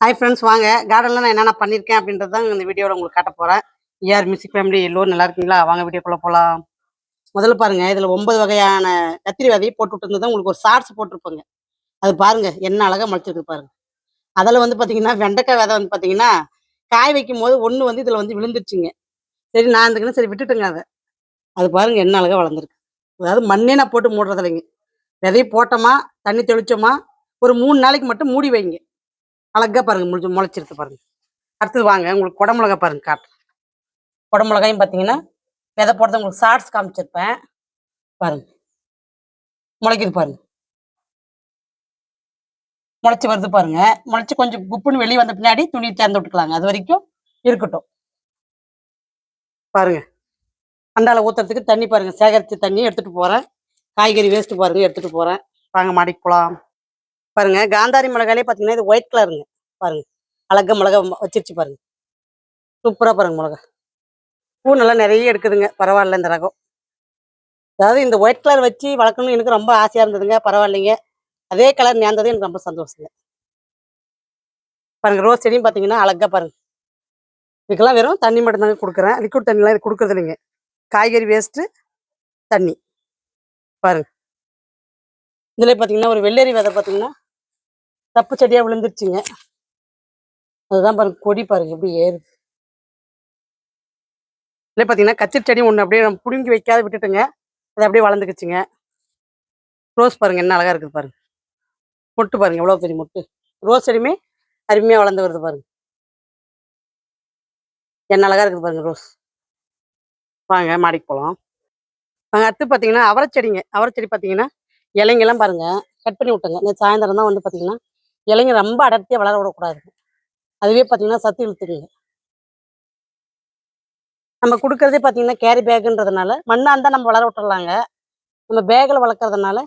Hi friends, வாங்க கார்டனில் நான் என்னென்ன பண்ணியிருக்கேன் அப்படின்றது தான் இந்த வீடியோவில் உங்களுக்கு காட்ட போகிறேன். மியூசிக் ஃபேமிலி எல்லோரும் நல்லா இருக்கீங்களா? வாங்க வீடியோக்குள்ளே போகலாம். முதல்ல பாருங்கள், இதில் 9 வகையான கத்திரி விதையை போட்டு விட்டுருந்தது உங்களுக்கு ஒரு ஷார்ட்ஸ் போட்டிருப்போங்க. அது பாருங்கள் என்ன அழகாக முளைச்சிருக்கு பாருங்கள். அதில் வந்து பார்த்தீங்கன்னா வெண்டைக்காய் விதை வந்து பார்த்தீங்கன்னா காய் வைக்கும் போது ஒன்று வந்து இதில் வந்து விழுந்துருச்சுங்க. சரி நான் இருந்துக்குன்னு சரி விட்டுட்டுங்க அதை. அது பாருங்கள் என்ன அழகாக வளர்ந்துருக்கு. அதாவது மண்ணே நான் போட்டு மூடுறதில்லைங்க. விதையை போட்டோமா, தண்ணி தெளிச்சோமா, ஒரு 3 நாளைக்கு மட்டும் மூடி வைங்க. அழகாக பாருங்கள் முளைச்சிருக்கு பாருங்கள். அடுத்தது வாங்க உங்களுக்கு குடமிளகா பாருங்க காட்டுறேன். குடமிளகாயும் பார்த்தீங்கன்னா விதை போடுறது உங்களுக்கு ஷார்ட்ஸ் காமிச்சிருப்பேன் பாருங்க. முளைக்குது பாருங்க, முளைச்சி வருது பாருங்க. முளைச்சி கொஞ்சம் குப்புன்னு வெளியே வந்த பின்னாடி துணி திறந்து விட்டுக்கலாங்க. அது வரைக்கும் இருக்கட்டும் பாருங்க. அண்டால ஊத்துறதுக்கு தண்ணி பாருங்க, சேகரித்து தண்ணி எடுத்துட்டு போறேன். காய்கறி வேஸ்ட் பாருங்க எடுத்துட்டு போறேன். வாங்க மாடிக்கு போலாம். பாருங்க காந்தாரி மிளகாலே பார்த்தீங்கன்னா இது ஒயிட் கலருங்க. பாருங்க அழகா மிளகா வச்சிருச்சு பாருங்க. சூப்பரா பாருங்க மிளகா. பூ நல்லா நிறைய எடுக்குதுங்க. பரவாயில்ல இந்த ரகம். அதாவது இந்த ஒயிட் கலர் வச்சு வளர்க்கணும்னு எனக்கு ரொம்ப ஆசையா இருந்ததுங்க. பரவாயில்லைங்க. அதே கலர் நேர்ந்தது எனக்கு ரொம்ப சந்தோஷங்க. பாருங்க ரோஸ் செடியும் பார்த்தீங்கன்னா அழகா பாருங்க. இதுக்கெல்லாம் வெறும் தண்ணி மட்டும் தாங்க கொடுக்குறேன். லிக்விட் தண்ணிலாம் இது கொடுக்குறது இல்லைங்க. காய்கறி வேஸ்ட்டு தண்ணி பாருங்க. இதுல பார்த்தீங்கன்னா ஒரு வெள்ளரி விதை பார்த்தீங்கன்னா தப்பு செடியாக விழுந்துருச்சுங்க. அதுதான் பாருங்க கொடி பாருங்க எப்படி ஏறுது. இல்லை பார்த்தீங்கன்னா கத்திரி செடி ஒன்று அப்படியே நம்ம பிடுங்கி வைக்காத விட்டுட்டுங்க. அது அப்படியே வளர்ந்துக்குச்சுங்க. ரோஸ் பாருங்க என்ன அழகா இருக்குது பாருங்க. மொட்டு பாருங்க எவ்வளோ பெரிய மொட்டு. ரோஸ் செடியுமே அருமையாக வளர்ந்து வருது பாருங்க. என்ன அழகா இருக்குது பாருங்க ரோஸ். வாங்க மாடிக்கு போகலாம். வாங்க அடுத்து பார்த்தீங்கன்னா அவரைச்செடிங்க. அவரைச்செடி பார்த்தீங்கன்னா இலைங்கெல்லாம் பாருங்க கட் பண்ணி விட்டேங்க. இந்த சாயந்தரம் தான் வந்து பார்த்தீங்கன்னா இலைங்க ரொம்ப அடர்த்தியாக வளர விடக்கூடாது. அதுவே பார்த்தீங்கன்னா சத்து இழுத்துக்குங்க. நம்ம கொடுக்குறதே பார்த்தீங்கன்னா கேரி பேக்குன்றதுனால மண்ணாக இருந்தால் நம்ம வளர விட்டுறலாங்க. நம்ம பேக்கில் வளர்க்குறதுனால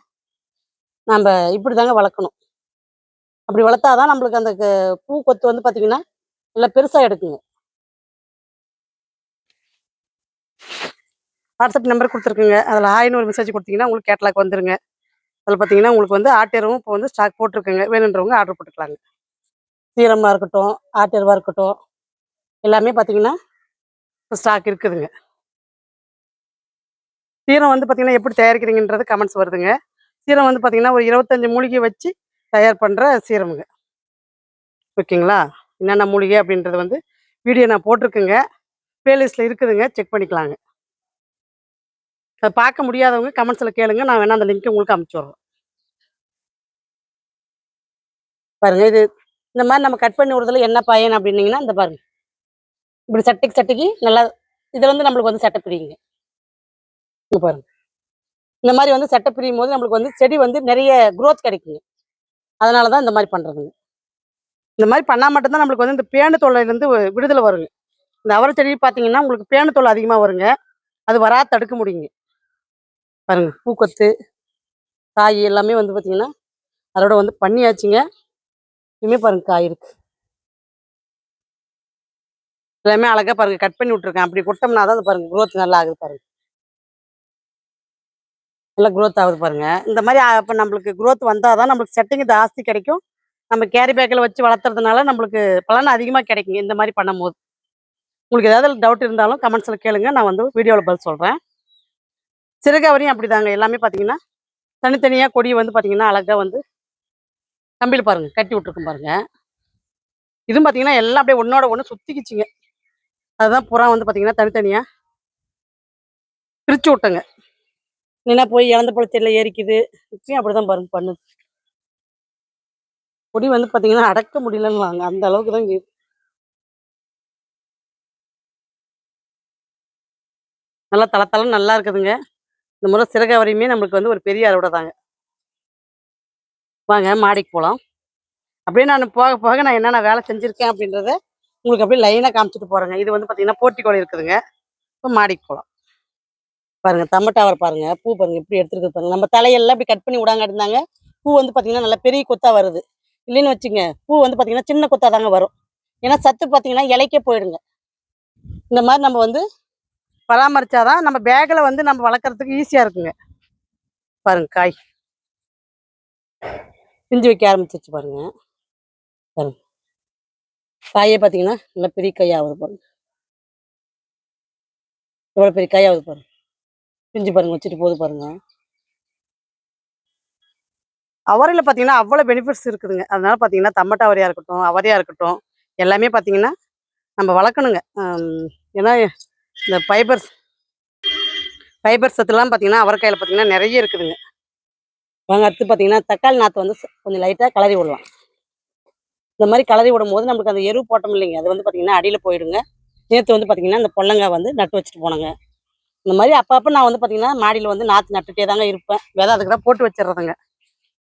நம்ம இப்படி தாங்க வளர்க்கணும். அப்படி வளர்த்தாதான் நம்மளுக்கு அந்த பூ கொத்து வந்து பார்த்தீங்கன்னா நல்லா பெருசாக எடுக்குங்க. WhatsApp number கொடுத்துருக்குங்க. அதில் ஹாய்னு ஒரு மெசேஜ் கொடுத்தீங்கன்னா உங்களுக்கு கேட்லாக் வந்துருங்க. அதில் பார்த்தீங்கன்னா உங்களுக்கு வந்து ஆட்டெருவும் இப்போ வந்து ஸ்டாக் போட்டிருக்குங்க. வேணுன்றவங்க ஆர்டர் போட்டுக்கலாங்க. சீரமாக இருக்கட்டும், ஆட்டெருவாக இருக்கட்டும், எல்லாமே பார்த்தீங்கன்னா இப்போ ஸ்டாக் இருக்குதுங்க. சீரம் வந்து பார்த்தீங்கன்னா எப்படி தயாரிக்கிறீங்கன்றது கமெண்ட்ஸ் வருதுங்க. சீரம் வந்து பார்த்தீங்கன்னா ஒரு 25 மூலிகை வச்சு தயார் பண்ணுற சீரமுங்க. ஓகேங்களா? என்னென்ன மூலிகை அப்படின்றது வந்து வீடியோ நான் போட்டிருக்கேங்க. ப்ளேலிஸ்ட்டில் இருக்குதுங்க, செக் பண்ணிக்கலாங்க. அதை பார்க்க முடியாதவங்க கமெண்ட்ஸில் கேளுங்க. நான் வேணா அந்த லிங்க் உங்களுக்கு அனுப்பிச்சி விட்றேன். பாருங்க இது இந்த மாதிரி நம்ம கட் பண்ணி விடுறதுல என்ன பயன் அப்படின்னீங்கன்னா இந்த பாருங்க இப்படி சட்டைக்கு சட்டைக்கு நல்லா இதில் வந்து நம்மளுக்கு வந்து சட்டை பிரியுங்க. இங்கே பாருங்க இந்த மாதிரி வந்து சட்டை பிரியும் போது நம்மளுக்கு வந்து செடி வந்து நிறைய க்ரோத் கிடைக்குங்க. அதனால தான் இந்த மாதிரி பண்ணுறதுங்க. இந்த மாதிரி பண்ணால் மட்டும்தான் நம்மளுக்கு வந்து இந்த பேனு தொல்லையிலேருந்து விடுதலை வருங்க. இந்த அவரை செடி பார்த்தீங்கன்னா உங்களுக்கு பேனு தொல்லை அதிகமாக வருங்க. அது வராத தடுக்க முடியுங்க. பாருங்க பூக்கொத்து காய் எல்லாமே வந்து பார்த்தீங்கன்னா அதோட வந்து பண்ணியாச்சுங்க. இனிமே பாருங்க காய் இருக்கு. எல்லாமே அழகா பாருங்க கட் பண்ணி விட்டுருக்கேன். அப்படி கொடுத்தோம்னா தான் பாருங்க க்ரோத் நல்லா ஆகுது பாருங்க. நல்லா க்ரோத் ஆகுது பாருங்க. இந்த மாதிரி அப்போ நம்மளுக்கு க்ரோத் வந்தால் தான் நம்மளுக்கு செட்டிங் ஜாஸ்தி கிடைக்கும். நம்ம கேரி பேக்கில் வச்சு வளர்த்துறதுனால நம்மளுக்கு பலன் அதிகமாக கிடைக்குங்க. இந்த மாதிரி பண்ணும்போது உங்களுக்கு ஏதாவது டவுட் இருந்தாலும் கமெண்ட்ஸில் கேளுங்க. நான் வந்து வீடியோவில் பதில் சொல்கிறேன். சிறுகவரையும் அப்படி தாங்க. எல்லாமே பார்த்தீங்கன்னா தனித்தனியாக கொடி வந்து பார்த்தீங்கன்னா அழகாக வந்து கம்பியில் பாருங்க கட்டி விட்டுருக்கும் பாருங்க. இதுவும் பார்த்தீங்கன்னா எல்லாம் அப்படியே ஒன்றோட ஒன்று சுற்றிக்கிச்சிங்க. அதுதான் புறா வந்து பார்த்தீங்கன்னா தனித்தனியாக பிரித்து விட்டுங்க. இல்லைன்னா போய் இழந்த பழச்செடியில் ஏறிக்குது. இப்பயும் அப்படி தான் பாருங்க பண்ணுது. கொடி வந்து பார்த்தீங்கன்னா அடக்க முடியலன்னு வாங்க அந்த அளவுக்கு தான் இங்கே நல்லா தளத்தளம் நல்லா இருக்குதுங்க. இந்த முறை சிறகவரையுமே நம்மளுக்கு வந்து ஒரு பெரிய அறுவடை தாங்க. வாங்க மாடிக்கு போகலாம். அப்படியே நான் போக போக நான் என்னென்ன வேலை செஞ்சுருக்கேன் அப்படின்றத உங்களுக்கு அப்படியே லைனாக காமிச்சிட்டு போகிறேங்க. இது வந்து பார்த்தீங்கன்னா போர்ட்டிக்கோல் இருக்குதுங்க. இப்போ மாடிக்கு போகலாம். பாருங்க டவர் பாருங்க பூ பாருங்க எப்படி எடுத்துருக்கு பாருங்க. நம்ம தலையெல்லாம் இப்படி கட் பண்ணி விடாங்க இருந்தாங்க பூ வந்து பார்த்தீங்கன்னா நல்லா பெரிய கொத்தா வருது. இல்லைன்னு வச்சுங்க பூ வந்து பார்த்தீங்கன்னா சின்ன கொத்தா தாங்க வரும். ஏன்னா சத்து பார்த்தீங்கன்னா இலைக்கே போயிடுங்க. இந்த மாதிரி நம்ம வந்து பராமரிச்சாதான் நம்ம பேக்கில் வந்து நம்ம வளர்க்குறதுக்கு ஈஸியாக இருக்குங்க. பாருங்க காய் பிஞ்சு வைக்க ஆரம்பிச்சிருச்சு பாருங்க. பாருங்க காயே பார்த்தீங்கன்னா நல்ல பெரிய காயாகுது பாருங்க. எவ்வளோ பெரிய காயாகுது பாருங்க. பிஞ்சு பாருங்க வச்சுட்டு போகுது பாருங்க. அவரையில் பார்த்தீங்கன்னா அவ்வளோ பெனிஃபிட்ஸ் இருக்குதுங்க. அதனால பார்த்தீங்கன்னா தம்மட்ட அவரையாக இருக்கட்டும், அவரையாக இருக்கட்டும், எல்லாமே பார்த்தீங்கன்னா நம்ம வளர்க்கணுங்க. ஏன்னா இந்த ஃபைபர் சத்துலாம் பார்த்தீங்கன்னா அவரைக்காயில் பார்த்தீங்கன்னா நிறைய இருக்குதுங்க. வாங்க அடுத்து பார்த்தீங்கன்னா தக்காளி நாற்று வந்து கொஞ்சம் லைட்டாக கிளறி விடலாம். இந்த மாதிரி கிளறி விடும்போது நம்மளுக்கு அந்த எரு போட்டோம் இல்லைங்க, அது வந்து பார்த்தீங்கன்னா அடியில் போயிடுங்க. நேற்று வந்து பார்த்தீங்கன்னா இந்த பொல்லங்காய் வந்து நட்டு வச்சுட்டு போனாங்க. இந்த மாதிரி அப்பப்போ நான் வந்து பார்த்தீங்கன்னா மாடியில் வந்து நாற்று நட்டுட்டே தாங்க இருப்பேன். விதை அதுக்கு தான் போட்டு வச்சிடுறதுங்க.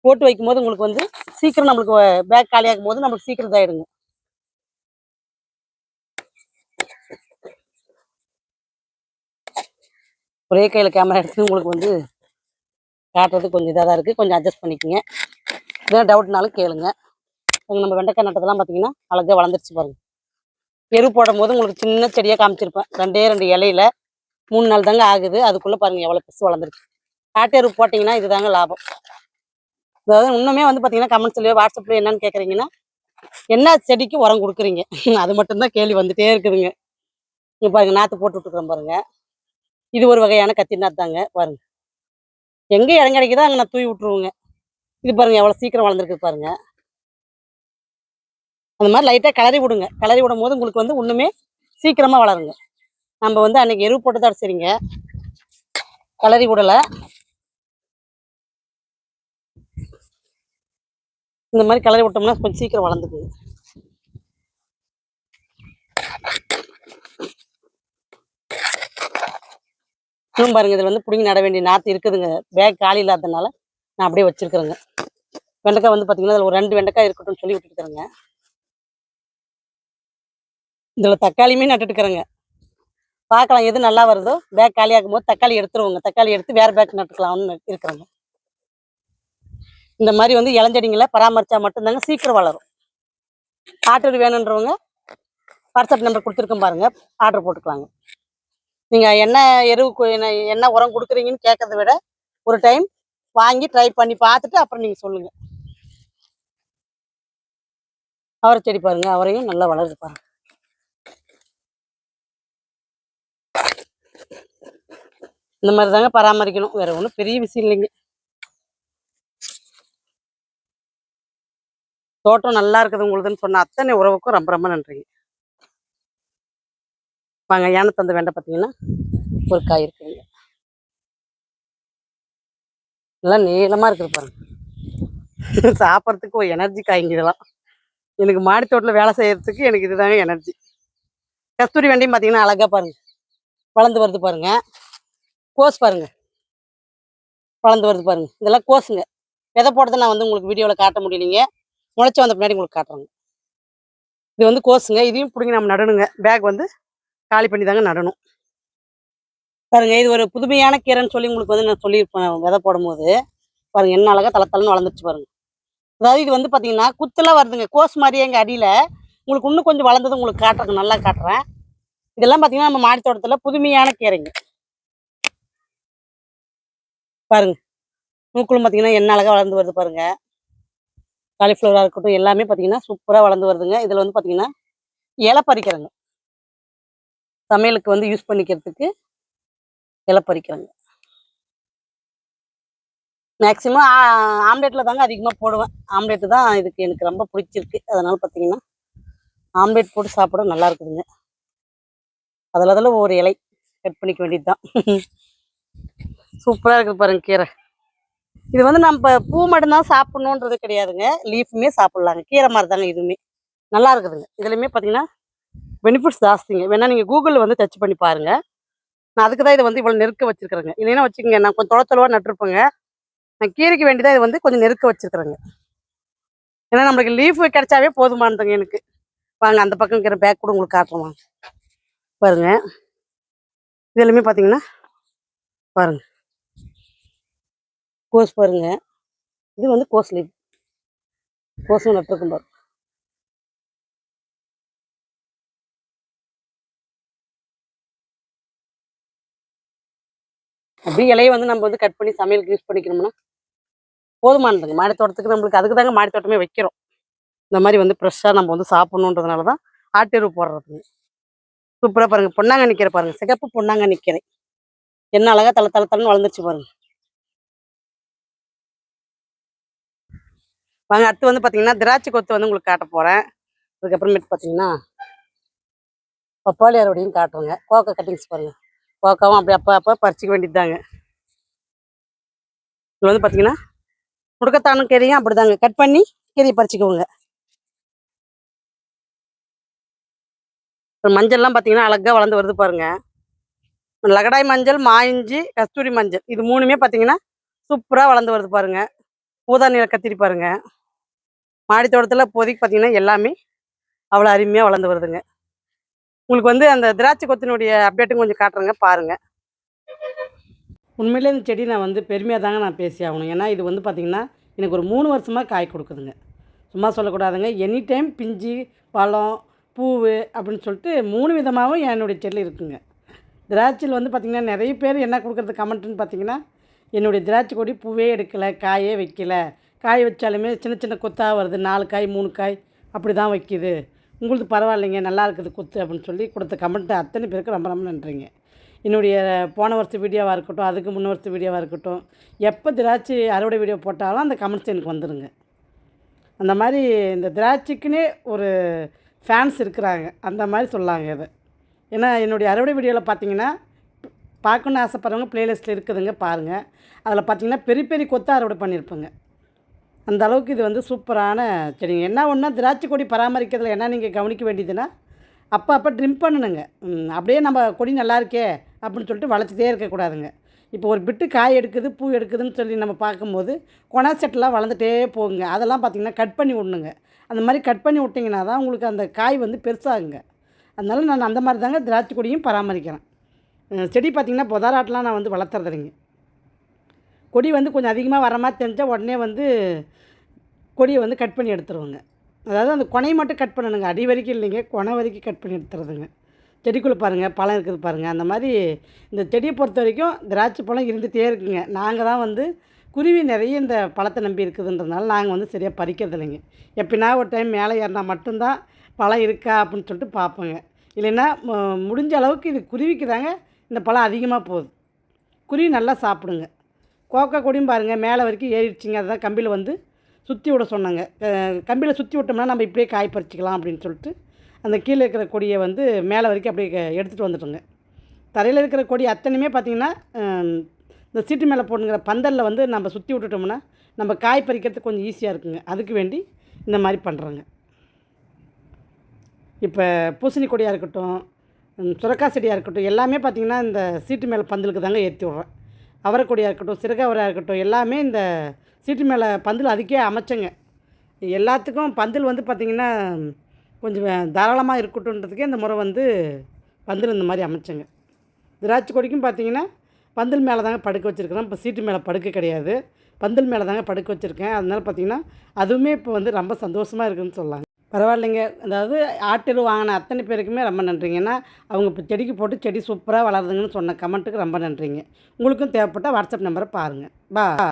போட்டு வைக்கும்போது உங்களுக்கு வந்து சீக்கிரம் நம்மளுக்கு பேக் காலியாகும் போது நம்மளுக்கு சீக்கிரம் இதாயிடுங்க. ஒரே கையில் கேமரா எடுத்து உங்களுக்கு வந்து காட்டுறது கொஞ்சம் இதாக தான் இருக்குது. கொஞ்சம் அட்ஜஸ்ட் பண்ணிக்கோங்க. இதெல்லாம் டவுட்னாலும் கேளுங்க. நம்ம வெண்டைக்காய் நட்டதெல்லாம் பார்த்தீங்கன்னா அழகாக வளர்ந்துருச்சு பாருங்க. எரு போடும் போது உங்களுக்கு சின்ன செடியாக காமிச்சிருப்பேன். 2 இலையில 3 நாள் தாங்க ஆகுது. அதுக்குள்ளே பாருங்க எவ்வளோ பெருசு வளர்ந்துருக்கு. காட்டு எரு போட்டிங்கன்னா இதுதாங்க லாபம். அதாவது இன்னுமே வந்து பார்த்தீங்கன்னா கமெண்ட்ஸ்லையோ வாட்ஸ்அப்லையோ என்னன்னு கேட்குறீங்கன்னா, என்ன செடிக்கு உரம் கொடுக்குறீங்க? அது மட்டும்தான் கேள்வி வந்துட்டே இருக்குதுங்க. இங்கே பாருங்க நாற்று போட்டு விட்டுக்கிறேன் பாருங்க. இது ஒரு வகையான கத்திரி நாற்று தாங்க பாருங்க. எங்கே இடம் கிடைக்குதோ அங்கே நான் தூவி விட்டுருவோங்க. இது பாருங்க எவ்வளோ சீக்கிரம் வளர்ந்துருக்கு பாருங்க. அந்த மாதிரி லைட்டாக கிளறி விடுங்க. கிளறி விடும் போது உங்களுக்கு வந்து இன்னுமே சீக்கிரமாக வளருங்க. நம்ம வந்து அன்னைக்கு எரு போட்டு தான் சரிங்க, கிளறி விடலை. இந்த மாதிரி கிளறி விட்டோம்னா கொஞ்சம் சீக்கிரம் வளர்ந்துக்குங்க. இன்னும் பாருங்க இதில் வந்து பிடிங்கி நட வேண்டிய நாற்று இருக்குதுங்க. பேக் காலி இல்லாததுனால நான் அப்படியே வச்சிருக்கிறேங்க. வெண்டைக்காய் வந்து பார்த்தீங்கன்னா அதில் ஒரு 2 வெண்டைக்காய் இருக்கட்டும்னு சொல்லி விட்டுருக்குறேங்க. இதில் தக்காளியுமே நட்டுட்டுக்கிறேங்க. பார்க்கலாம் எது நல்லா வருதோ. பேக் காலியாகும் போது தக்காளி எடுத்துருவோங்க. தக்காளி எடுத்து வேறு பேக் நட்டுக்கலாம்னு இருக்கிறேங்க. இந்த மாதிரி வந்து இளஞ்செடிங்களை பராமரித்தா மட்டும்தாங்க சீக்கிரம் வளரும். ஆர்டர் வேணுன்றவங்க வாட்ஸ்அப் நம்பர் கொடுத்துருக்கோம் பாருங்கள், ஆர்டர் போட்டுக்கலாங்க. நீங்கள் என்ன என்ன உரம் கொடுக்குறீங்கன்னு கேட்கறத விட ஒரு டைம் வாங்கி ட்ரை பண்ணி பார்த்துட்டு அப்புறம் நீங்கள் சொல்லுங்கள். அவரை செடி பாருங்கள், அவரையும் நல்லா வளருது பாருங்கள். இந்த மாதிரி தாங்க பராமரிக்கணும், வேற ஒன்றும் பெரிய விஷயம் இல்லைங்க. தோட்டம் நல்லா இருக்குது உங்களுதுன்னு சொன்ன அத்தனை உறவுக்கும் ரொம்ப ரொம்ப நன்றிங்க. வாங்க யானை தந்த வெண்டை பார்த்தீங்கன்னா ஒரு காய் இருக்குங்க. நல்லா நீளமாக இருக்குது பாருங்க. சாப்பிட்றதுக்கு ஒரு எனர்ஜி காய்ங்க இதெல்லாம். எனக்கு மாடி தோட்டத்தில் வேலை செய்யறதுக்கு எனக்கு இதுதாங்க எனர்ஜி. கஸ்தூரி வெண்டையும் பார்த்தீங்கன்னா அழகாக பாருங்க வளர்ந்து வருது பாருங்க. கோஸ் பாருங்க வளர்ந்து வருது பாருங்க. இதெல்லாம் கோஸுங்க. விதை போட்டதை நான் வந்து உங்களுக்கு வீடியோவில் காட்ட முடியலைங்க. முளைச்சி வந்த பின்னாடி உங்களுக்கு காட்டுறேங்க. இது வந்து கோஸுங்க. இதையும் பிடிங்கி நம்ம நடணுங்க. பேக் வந்து காலி பண்ணி தாங்க நடணும் பாருங்க. இது ஒரு புதுமையான கீரைன்னு சொல்லி உங்களுக்கு வந்து நான் சொல்லியிருப்பேன். விதை போடும்போது பாருங்க என்ன அழகாக தளத்தலன்னு வளர்ந்துருச்சு பாருங்க. அதாவது இது வந்து பார்த்தீங்கன்னா குத்தெல்லாம் வருதுங்க. கோஸ் மாதிரியே எங்கள் அடியில் உங்களுக்கு இன்னும் கொஞ்சம் வளர்ந்தது உங்களுக்கு காட்டுறேங்க. நல்லா காட்டுறேன். இதெல்லாம் பார்த்தீங்கன்னா நம்ம மாடி தோட்டத்தில் புதுமையான கீரைங்க பாருங்க. நூக்குளும் பார்த்தீங்கன்னா என்ன அழகாக வளர்ந்து வருது பாருங்க. காலிஃப்ளவராக இருக்கட்டும் எல்லாமே பார்த்தீங்கன்னா சூப்பராக வளர்ந்து வருதுங்க. இதில் வந்து பார்த்தீங்கன்னா இலை பறிக்கிறேங்க. சமையலுக்கு வந்து யூஸ் பண்ணிக்கிறதுக்கு இலை பறிக்கிறேங்க. மேக்ஸிமம் ஆம்லேட்டில் தாங்க அதிகமாக போடுவேன். ஆம்லேட்டு தான் இதுக்கு எனக்கு ரொம்ப பிடிச்சிருக்கு. அதனால் பார்த்தீங்கன்னா ஆம்லேட் போட்டு சாப்பிட நல்லா இருக்குதுங்க. அதில் ஒரு இலை கட் பண்ணிக்க வேண்டியது தான். சூப்பராக இருக்குது பாருங்க கீரை. இது வந்து நம்ம பூ மட்டும்தான் சாப்பிட்ணுன்றது கிடையாதுங்க. லீஃபுமே சாப்பிட்லாங்க. கீரை மாதிரி தாங்க இதுவுமே நல்லா இருக்குதுங்க. இதுலையுமே பார்த்தீங்கன்னா பெனிஃபிட்ஸ் ஜாஸ்திங்க. வேணா நீங்கள் கூகுளில் வந்து டச் பண்ணி பாருங்கள். நான் அதுக்கு தான் இதை வந்து இவ்வளோ நெருக்க வச்சுருக்கிறேங்க. இல்லைன்னா வச்சுக்கோங்க நான் கொஞ்சம் தொலைத்தொலைவாக நட்டுருப்பேங்க. நான் கீரைக்கு வேண்டியதாக இது வந்து கொஞ்சம் நெருக்க வச்சுருக்கிறேங்க. ஏன்னா நம்மளுக்கு லீஃப் கிடைச்சாவே போதுமானதுங்க எனக்கு. வாங்க அந்த பக்கம் இருக்கிற பேக் கூட உங்களுக்கு காட்டுறோம் பாருங்க. இதுலையுமே பார்த்தீங்கன்னா பாருங்க கோஸ் பாருங்க. இது வந்து கோஸ் லீஃப். கோஸும் நட்டுருக்கும் பாருங்க. அப்படியே இலையை வந்து நம்ம வந்து கட் பண்ணி சமையலுக்கு யூஸ் பண்ணிக்கணும்னா போதுமானதுங்க. மாடி தோட்டத்துக்கு நம்மளுக்கு அதுக்கு தாங்க மாடி தோட்டமே வைக்கிறோம். இந்த மாதிரி வந்து ஃப்ரெஷ்ஷாக நம்ம வந்து சாப்பிட்ணுன்றதுனால தான் ஆட்டெரு போடுறதுங்க. சூப்பராக பாருங்கள், பொன்னாங்கண்ணி கீரை பாருங்கள், சிகப்பு பொன்னாங்கண்ணி கீரை என்ன அழகாக தலை தலை தலைன்னு வளர்ந்துருச்சு பாருங்கள். வாங்க அடுத்து வந்து பார்த்தீங்கன்னா திராட்சை கொத்து வந்து உங்களுக்கு காட்ட போகிறேன். அதுக்கப்புறமேட்டு பார்த்தீங்கன்னா பப்பாளி அறுவடையும் காட்டுறேங்க. கோக்கா கட்டிங்ஸ் பாருங்கள், கோக்காவும் அப்படி அப்போ பறிச்சிக்க வேண்டியது தாங்க. இதில் வந்து பார்த்தீங்கன்னா முடுக்கத்தானும் கீரையும் அப்படி தாங்க கட் பண்ணி கீரையை பறிச்சிக்குவோங்க. மஞ்சள்லாம் பார்த்தீங்கன்னா அழகாக வளர்ந்து வருது பாருங்கள். லகடாய் மஞ்சள், மாயிஞ்சி, கஸ்தூரி மஞ்சள் இது 3மே பார்த்தீங்கன்னா சூப்பராக வளர்ந்து வருது பாருங்கள். ஊதா நிற கத்திரி பாருங்கள். மாடி தோட்டத்தில் இப்போதைக்கு பார்த்தீங்கன்னா எல்லாமே அவ்வளோ அருமையாக வளர்ந்து வருதுங்க. உங்களுக்கு வந்து அந்த திராட்சை கொத்தினுடைய அப்டேட்டும் கொஞ்சம் காட்டுறேங்க பாருங்கள். உண்மையிலே இந்த செடி நான் வந்து பெருமையாக தாங்க நான் பேசி ஆகணும். ஏன்னா இது வந்து பார்த்திங்கன்னா எனக்கு ஒரு 3 வருஷமாக காய் கொடுக்குதுங்க. சும்மா சொல்லக்கூடாதுங்க. எனி டைம் பிஞ்சு, பழம், பூவு அப்படின்னு சொல்லிட்டு 3 விதமாகவும் என்னுடைய செடியில் இருக்குங்க. திராட்சையில் வந்து பார்த்திங்கன்னா நிறைய பேர் என்ன கொடுக்குறது கமெண்ட்டுன்னு பார்த்திங்கன்னா, என்னுடைய திராட்சை கொடி பூவே எடுக்கலை, காயே வைக்கலை, காய் வச்சாலுமே சின்ன சின்ன கொத்தாக வருது, 4 காய் 3 காய் அப்படி தான் வைக்கிது, உங்களுது பரவாயில்லைங்க நல்லா இருக்குது கொத்து அப்படின்னு சொல்லி கொடுத்த கமெண்ட்டு அத்தனை பேருக்கு ரொம்ப ரொம்ப நன்றிங்க. என்னுடைய போன வருஷம் வீடியோவாக இருக்கட்டும், அதுக்கு முன்ன வருஷத்து வீடியோவாக இருக்கட்டும், எப்போ திராட்சை அறுவடை வீடியோ போட்டாலும் அந்த கமெண்ட்ஸ் எனக்கு வந்துடுங்க. அந்த மாதிரி இந்த திராட்சைக்குன்னே ஒரு ஃபேன்ஸ் இருக்கிறாங்க, அந்த மாதிரி சொல்லாங்க இதை. ஏன்னா என்னுடைய அறுவடை வீடியோவில் பார்த்தீங்கன்னா பார்க்கணுன்னு ஆசைப்படுறவங்க ப்ளேலிஸ்ட்டில் இருக்குதுங்க பாருங்கள். அதில் பார்த்தீங்கன்னா பெரிய பெரிய கொத்தாக அறுவடை பண்ணியிருப்பேங்க. அந்த அளவுக்கு இது வந்து சூப்பரான செடிங்க. என்ன ஒன்றா திராட்சை கொடி பராமரிக்கிறதுல என்ன நீங்கள் கவனிக்க வேண்டியதுன்னா அப்போ ட்ரிம் பண்ணணுங்க. அப்படியே நம்ம கொடி நல்லா இருக்கே அப்படின்னு சொல்லிட்டு வளர்த்துட்டே இருக்கக்கூடாதுங்க. இப்போ ஒரு பிட்டு காய் எடுக்குது, பூ எடுக்குதுன்னு சொல்லி நம்ம பார்க்கும்போது கொணா செட்டெலாம் வளர்ந்துட்டே போகுங்க. அதெல்லாம் பார்த்திங்கன்னா கட் பண்ணி விடணுங்க. அந்த மாதிரி கட் பண்ணி விட்டிங்கன்னா தான் உங்களுக்கு அந்த காய் வந்து பெருசாகுங்க. அதனால நான் அந்த மாதிரி தாங்க திராட்சை கொடியும் பராமரிக்கிறேன். செடி பார்த்திங்கன்னா புதாராட்டெலாம் நான் வந்து வளர்த்துறதில்லைங்க. கொடி வந்து கொஞ்சம் அதிகமாக வர மாதிரி தெரிஞ்சால் உடனே வந்து கொடியை வந்து கட் பண்ணி எடுத்துருவோங்க. அதாவது அந்த கொனையை மட்டும் கட் பண்ணணுங்க, அடி வரைக்கும் இல்லைங்க, கொனை வரைக்கும் கட் பண்ணி எடுத்துறதுங்க. செடிக்குள்ளே பாருங்கள் பழம் இருக்குது பாருங்கள். அந்த மாதிரி இந்த செடியை பொறுத்த வரைக்கும் திராட்சை பழம் இருந்துகிட்டே இருக்குங்க. நாங்கள் தான் வந்து குருவி நிறைய இந்த பழத்தை நம்பி இருக்குதுன்றதுனால நாங்கள் வந்து சரியாக பறிக்கிறது இல்லைங்க. எப்படின்னா ஒரு டைம் மேலே ஏறினா மட்டும்தான் பழம் இருக்கா அப்படின்னு சொல்லிட்டு பார்ப்போங்க. இல்லைன்னா முடிஞ்ச அளவுக்கு இது குருவிக்கு தாங்க இந்த பழம் அதிகமாக போகுது. குருவி நல்லா சாப்பிடுங்க. கோக்கா கொடியும் பாருங்கள் மேலே வரைக்கும் ஏறிடுச்சிங்க. அதுதான் கம்பியில் வந்து சுற்றி விட சொன்னாங்க. கம்பியில் சுற்றி விட்டோம்னா நம்ம இப்படியே காய் பறிச்சிக்கலாம் அப்படின்னு சொல்லிட்டு அந்த கீழே இருக்கிற கொடியை வந்து மேலே வரைக்கும் அப்படியே எடுத்துகிட்டு வந்துட்டோங்க. தரையில் இருக்கிற கொடி அத்தனையுமே பார்த்திங்கன்னா இந்த சீட்டு மேலே போடுங்கிற பந்தலில் வந்து நம்ம சுற்றி விட்டுட்டோம்னா நம்ம காய் பறிக்கிறதுக்கு கொஞ்சம் ஈஸியாக இருக்குங்க. அதுக்கு வேண்டி இந்த மாதிரி பண்ணுறோங்க. இப்போ பூசணி கொடியாக இருக்கட்டும், சுரக்காய் செடியாக இருக்கட்டும், எல்லாமே பார்த்திங்கன்னா இந்த சீட்டு மேலே பந்தலுக்கு தாங்க ஏற்றி விட்றேன். அவரைக்கொடியாக இருக்கட்டும், சிறகவரையாக இருக்கட்டும், எல்லாமே இந்த சீட்டு மேலே பந்தல் அதுக்கே அமைச்சங்க. எல்லாத்துக்கும் பந்தல் வந்து பார்த்திங்கன்னா கொஞ்சம் தாராளமாக இருக்கட்டும்ன்றதுக்கே இந்த முறை வந்து பந்தல் இந்த மாதிரி அமைச்சங்க. திராட்சை கொடிக்கும் பார்த்திங்கன்னா பந்தல் மேலே தாங்க படுக்க வச்சுருக்கிறேன். இப்போ சீட்டு மேலே படுக்க கிடையாது, பந்தல் மேலே தாங்க படுக்க வச்சுருக்கேன். அதனால் பார்த்திங்கன்னா அதுவுமே இப்போ வந்து ரொம்ப சந்தோஷமாக இருக்குதுன்னு சொல்லலாங்க. பரவாயில்லைங்க. அதாவது ஆட்டெரு வாங்கின அத்தனை பேருக்குமே ரொம்ப நன்றிங்க. ஏன்னா அவங்க இப்போ செடிக்கு போட்டு செடி சூப்பராக வளருதுங்கன்னு சொன்ன கமெண்ட்டுக்கு ரொம்ப நன்றிங்க. உங்களுக்கும் தேவைப்பட்டால் வாட்ஸ்அப் நம்பரை பாருங்கள்.